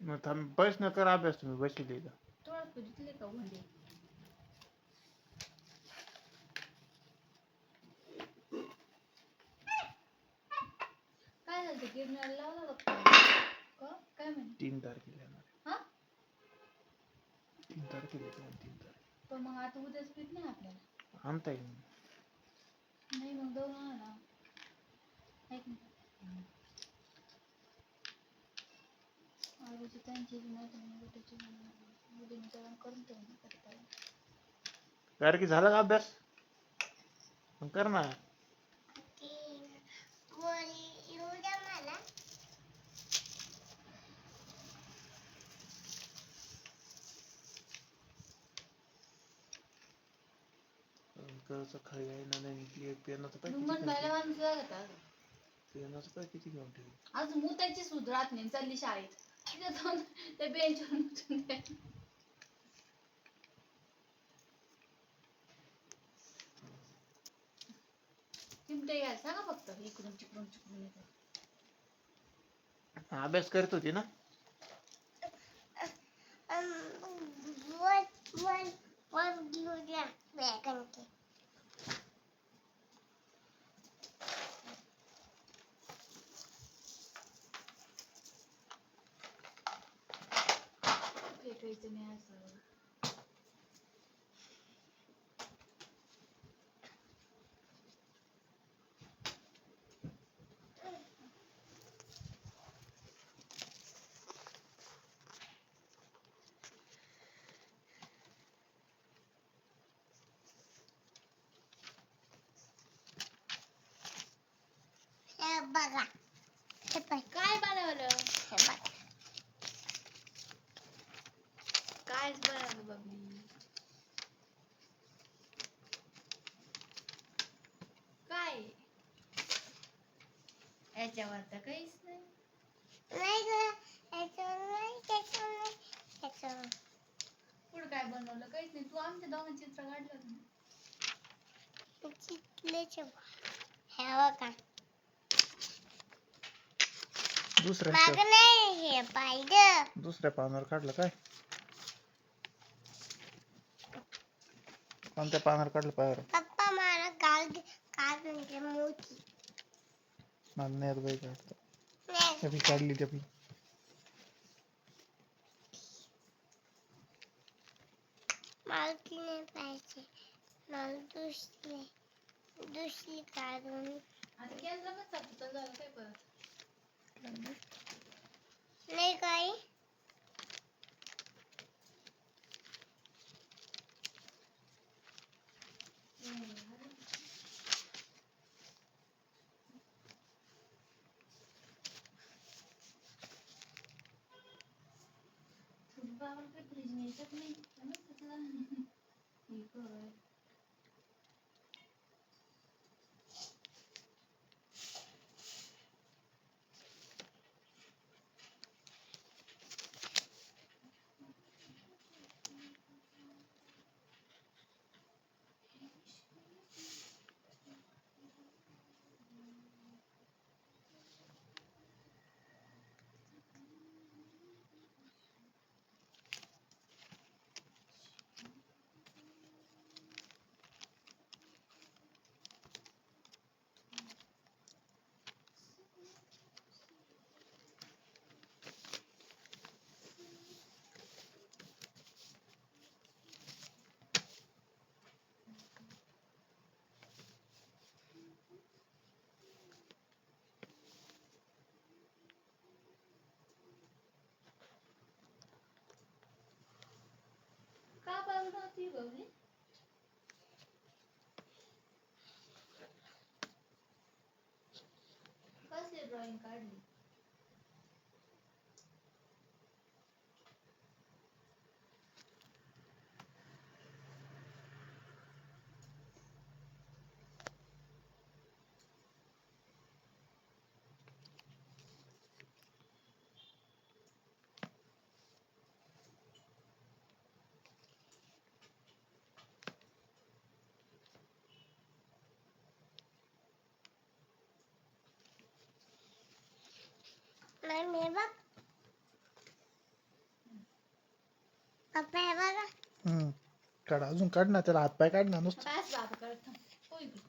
मग थांब बस न कर अभ्यास तुम्ही बसले इथं. थोडा फिरतले का म्हणजे काय झालं गिरणाला लावला होता का काय म्हणे 3 तारखेला येणार. हा 3 तारखेला येणार, 3 तारखेला. पण मग आता उद्याच पीठ नाही आपल्याला आणता येईल. नाही मग दळून आणा ऐक ना आरोग्य त्यांची मोठ्याची मुलीने दळण करून ठेवून करता येईल. कारण की झाला का अभ्यास मग कर ना. कर्ज खाई आहे ना नाही पेनाचं काय मन बायला माणूस लागत पेनाचं काय किती घेऊन ठेवली अजून मुताची सुधरात नाही चालली शाळेत तिथे जाऊन त्या बेंचवर मुतून द्या. चिमटे घ्या सांगा फक्त इकडून चिकडून चिकडून येतो. अभ्यास करत होती ना. फेकायचं नाही असं बघा काय बनवलं कायच बनवलं बबली काय याच्यावर तर काहीच नाही पुढं काय बनवलं काहीच नाही तू आमच्या दोघांचं चित्र काढलं होतं ना दुसऱ्या पानावर काढलं काय कोणत्या पानावर काढलं पायावर पप्पा मला काल मोठी मला नाही बाई काढतं काढली त्या मला ती नाही पाहिजे मला दुसरी काढून आता केंद्र मग सापडतं झालं काय परत नाही काही फ्रीज न्यायचंच नाही का बनवती बबली कसली ड्रॉइंग काढली नाही बघ पप्पा हे बघा काढ, अजून काढ ना, त्याला हातपाय काढ ना नुसतं. बास बाबा करत हो इकडे